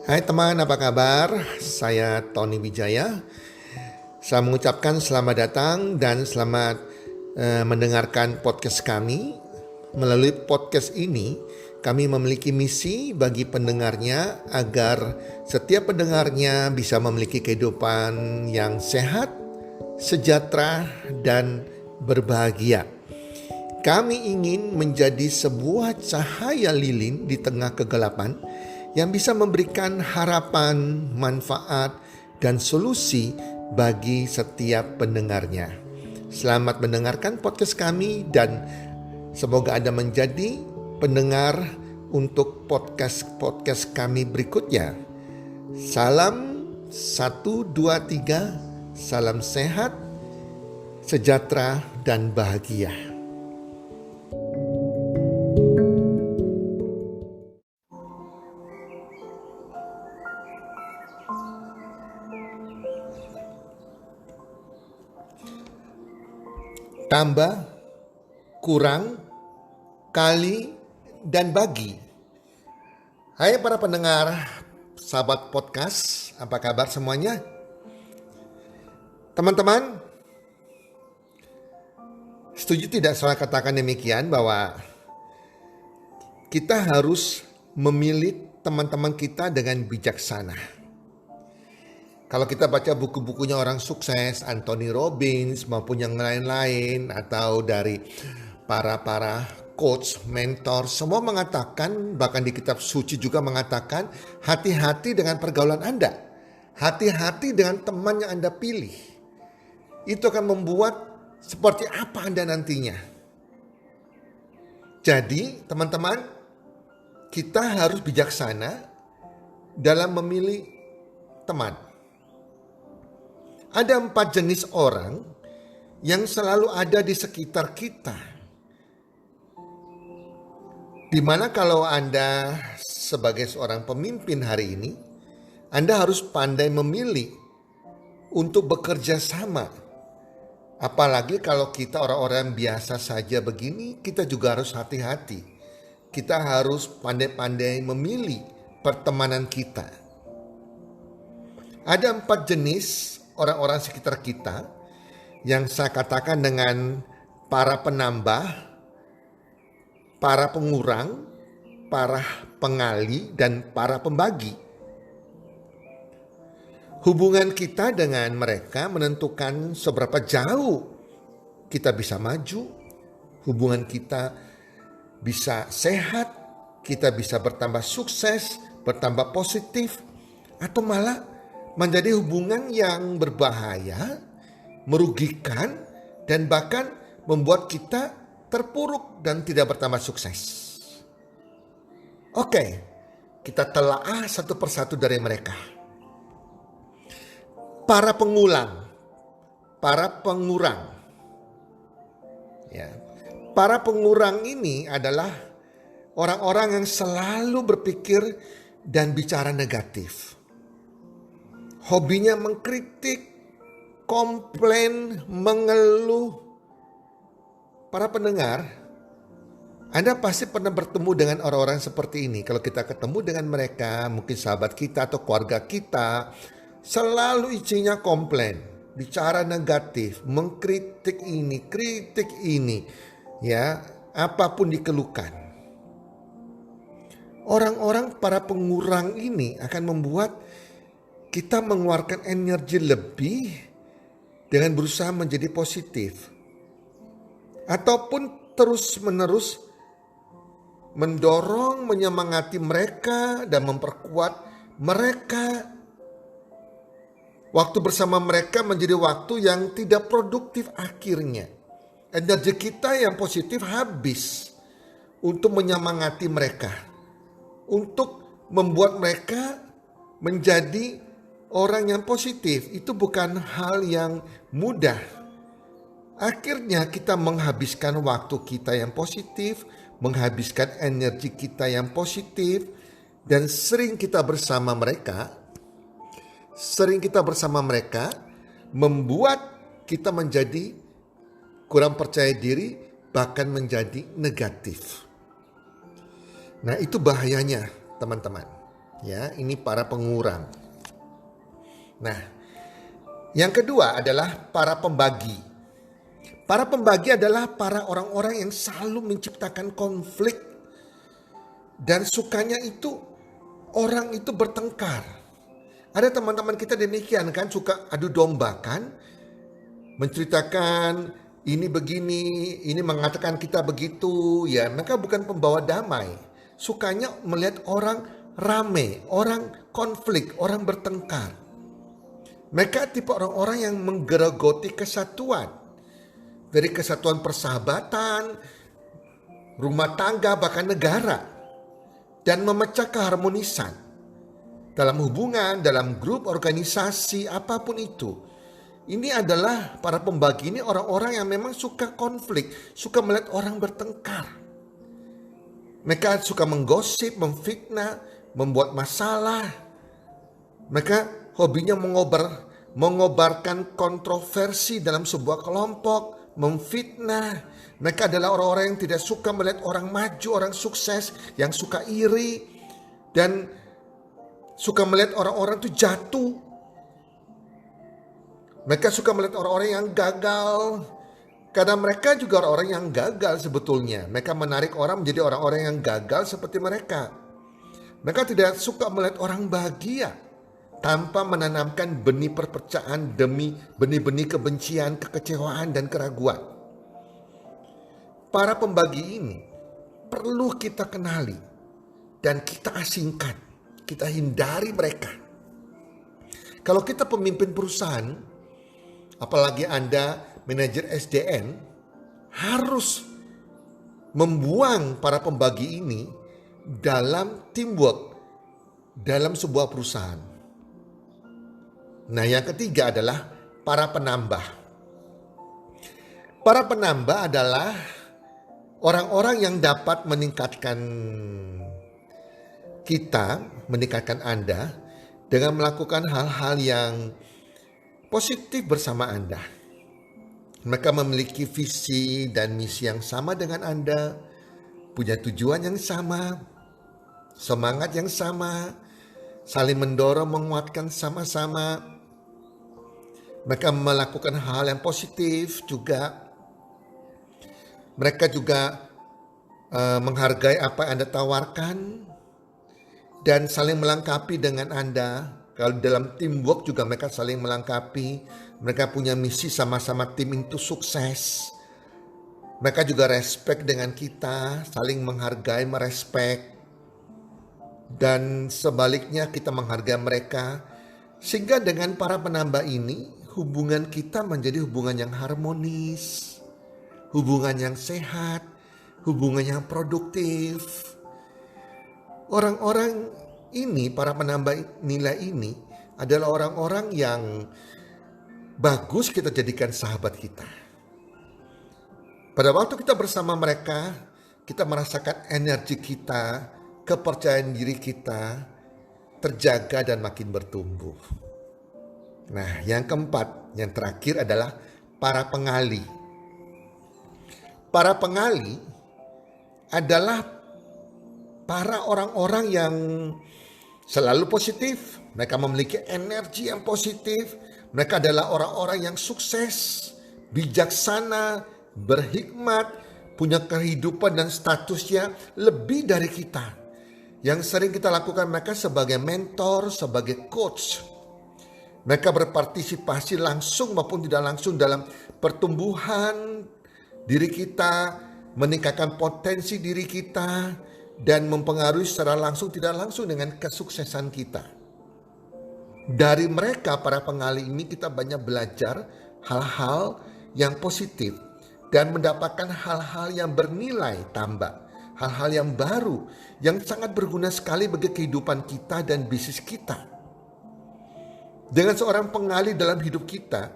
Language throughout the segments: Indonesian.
Hai teman, apa kabar? Saya Tony Wijaya. Saya mengucapkan selamat datang dan selamat mendengarkan podcast kami. Melalui podcast ini, kami memiliki misi bagi pendengarnya agar setiap pendengarnya bisa memiliki kehidupan yang sehat, sejahtera, dan berbahagia. Kami ingin menjadi sebuah cahaya lilin di tengah kegelapan yang bisa memberikan harapan, manfaat, dan solusi bagi setiap pendengarnya. Selamat mendengarkan podcast kami dan semoga Anda menjadi pendengar untuk podcast kami berikutnya. Salam 1, 2, 3, salam sehat, sejahtera, dan bahagia. Tambah, kurang, kali, dan bagi. Hai para pendengar, sahabat podcast, apa kabar semuanya? Teman-teman, setuju tidak saya katakan demikian bahwa kita harus memilih teman-teman kita dengan bijaksana. Kalau kita baca buku-bukunya orang sukses, Anthony Robbins maupun yang lain-lain, atau dari para coach, mentor, semua mengatakan, bahkan di kitab suci juga mengatakan, hati-hati dengan pergaulan Anda. Hati-hati dengan teman yang Anda pilih. Itu akan membuat seperti apa Anda nantinya. Jadi teman-teman, kita harus bijaksana dalam memilih teman. Ada 4 jenis orang yang selalu ada di sekitar kita. Dimana kalau Anda sebagai seorang pemimpin hari ini, Anda harus pandai memilih untuk bekerja sama. Apalagi kalau kita orang-orang biasa saja begini, kita juga harus hati-hati. Kita harus pandai-pandai memilih pertemanan kita. Ada 4 jenis orang-orang sekitar kita yang saya katakan dengan para penambah, para pengurang, para pengali, dan para pembagi. Hubungan kita dengan mereka menentukan seberapa jauh kita bisa maju, hubungan kita bisa sehat, kita bisa bertambah sukses, bertambah positif, atau malah menjadi hubungan yang berbahaya, merugikan, dan bahkan membuat kita terpuruk dan tidak bertambah sukses. Oke, kita telaah satu persatu dari mereka. Para pengulang, para pengurang. Ya. Para pengurang ini adalah orang-orang yang selalu berpikir dan bicara negatif. Hobinya mengkritik, komplain, mengeluh. Para pendengar, Anda pasti pernah bertemu dengan orang-orang seperti ini. Kalau kita ketemu dengan mereka, mungkin sahabat kita atau keluarga kita, selalu isinya komplain, bicara negatif, mengkritik ini, kritik ini, ya, apapun dikeluhkan. Orang-orang para pengurang ini akan membuat kita mengeluarkan energi lebih dengan berusaha menjadi positif. Ataupun terus-menerus mendorong, menyemangati mereka dan memperkuat mereka. Waktu bersama mereka menjadi waktu yang tidak produktif akhirnya. Energi kita yang positif habis untuk menyemangati mereka. Untuk membuat mereka menjadi orang yang positif. Itu bukan hal yang mudah. Akhirnya kita menghabiskan waktu kita yang positif, menghabiskan energi kita yang positif, dan sering kita bersama mereka membuat kita menjadi kurang percaya diri, bahkan menjadi negatif. Nah, itu bahayanya teman-teman. Ya, ini para pengurang. Nah, yang kedua adalah para pembagi. Para pembagi adalah para orang-orang yang selalu menciptakan konflik dan sukanya itu orang itu bertengkar. Ada teman-teman kita demikian kan, suka adu domba kan, menceritakan ini begini, ini mengatakan kita begitu, ya mereka bukan pembawa damai. Sukanya melihat orang rame, orang konflik, orang bertengkar. Mereka tipe orang-orang yang menggerogoti kesatuan. Dari kesatuan persahabatan, rumah tangga, bahkan negara. Dan memecah keharmonisan. Dalam hubungan, dalam grup, organisasi, apapun itu. Ini adalah para pembagi ini orang-orang yang memang suka konflik. Suka melihat orang bertengkar. Mereka suka menggosip, memfitnah, membuat masalah. Mereka hobinya mengobarkan kontroversi dalam sebuah kelompok, memfitnah. Mereka adalah orang-orang yang tidak suka melihat orang maju, orang sukses, yang suka iri dan suka melihat orang-orang itu jatuh. Mereka suka melihat orang-orang yang gagal. Karena mereka juga orang-orang yang gagal sebetulnya. Mereka menarik orang menjadi orang-orang yang gagal seperti mereka. Mereka tidak suka melihat orang bahagia tanpa menanamkan benih perpecahan demi benih-benih kebencian, kekecewaan, dan keraguan. Para pembagi ini perlu kita kenali dan kita asingkan, kita hindari mereka. Kalau kita pemimpin perusahaan, apalagi Anda manajer SDM, harus membuang para pembagi ini dalam teamwork, dalam sebuah perusahaan. Nah, yang ketiga adalah para penambah. Para penambah adalah orang-orang yang dapat meningkatkan kita, meningkatkan Anda dengan melakukan hal-hal yang positif bersama Anda. Mereka memiliki visi dan misi yang sama dengan Anda, punya tujuan yang sama, semangat yang sama, saling mendorong, menguatkan sama-sama. Mereka melakukan hal yang positif juga. Mereka juga menghargai apa yang Anda tawarkan dan saling melengkapi dengan Anda. Kalau dalam teamwork juga mereka saling melengkapi. Mereka punya misi sama-sama tim itu sukses. Mereka juga respect dengan kita, saling menghargai, merespek. Dan sebaliknya kita menghargai mereka. Sehingga dengan para penambah ini hubungan kita menjadi hubungan yang harmonis, hubungan yang sehat, hubungan yang produktif. Orang-orang ini, para penambah nilai ini adalah orang-orang yang bagus kita jadikan sahabat kita. Pada waktu kita bersama mereka, kita merasakan energi kita, kepercayaan diri kita terjaga dan makin bertumbuh. Nah, yang keempat, yang terakhir adalah para pengali. Para pengali adalah para orang-orang yang selalu positif. Mereka memiliki energi yang positif. Mereka adalah orang-orang yang sukses, bijaksana, berhikmat, punya kehidupan dan statusnya lebih dari kita. Yang sering kita lakukan mereka sebagai mentor, sebagai coach. Mereka berpartisipasi langsung maupun tidak langsung dalam pertumbuhan diri kita, meningkatkan potensi diri kita, dan mempengaruhi secara langsung tidak langsung dengan kesuksesan kita. Dari mereka, para pengali ini, kita banyak belajar hal-hal yang positif dan mendapatkan hal-hal yang bernilai tambah, hal-hal yang baru yang sangat berguna sekali bagi kehidupan kita dan bisnis kita. Dengan seorang pengali dalam hidup kita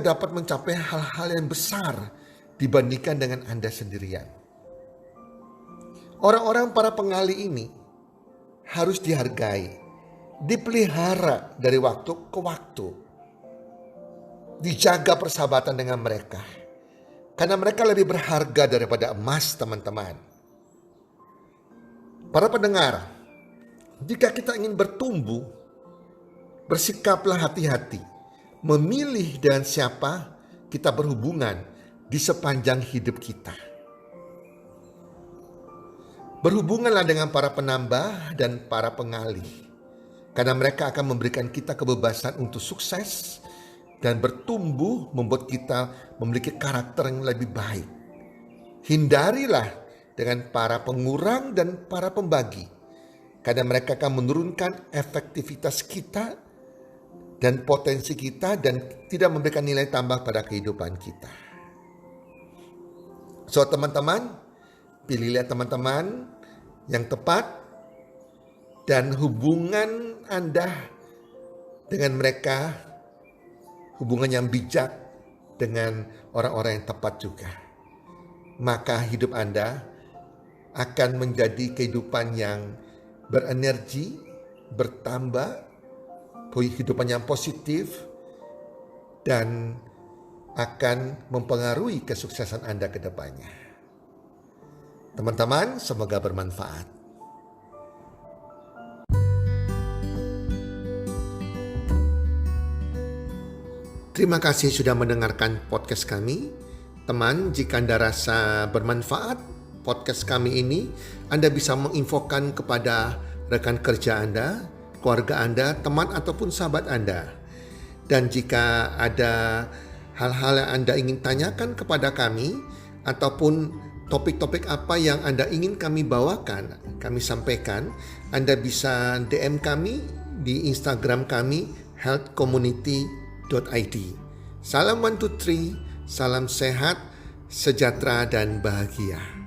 dapat mencapai hal-hal yang besar dibandingkan dengan Anda sendirian. Orang-orang para pengali ini harus dihargai, dipelihara dari waktu ke waktu. Dijaga persahabatan dengan mereka. Karena mereka lebih berharga daripada emas, teman-teman. Para pendengar, Jika kita ingin bertumbuh, bersikaplah hati-hati, memilih dengan siapa kita berhubungan di sepanjang hidup kita. Berhubunganlah dengan para penambah dan para pengalih, karena mereka akan memberikan kita kebebasan untuk sukses dan bertumbuh, membuat kita memiliki karakter yang lebih baik. Hindarilah dengan para pengurang dan para pembagi, karena mereka akan menurunkan efektivitas kita dan potensi kita dan tidak memberikan nilai tambah pada kehidupan kita. So teman-teman, pilihlah teman-teman yang tepat dan hubungan Anda dengan mereka, hubungan yang bijak dengan orang-orang yang tepat juga. Maka hidup Anda akan menjadi kehidupan yang berenergi, bertambah, kehidupan yang positif, dan akan mempengaruhi kesuksesan Anda ke depannya. Teman-teman, semoga bermanfaat. Terima kasih sudah mendengarkan podcast kami. Teman, jika Anda rasa bermanfaat podcast kami ini, Anda bisa menginfokan kepada rekan kerja Anda, keluarga Anda, teman ataupun sahabat Anda. Dan jika ada hal-hal yang Anda ingin tanyakan kepada kami, ataupun topik-topik apa yang Anda ingin kami bawakan, kami sampaikan, Anda bisa DM kami di Instagram kami healthcommunity.id. Salam 1, 2, 3, salam sehat, sejahtera dan bahagia.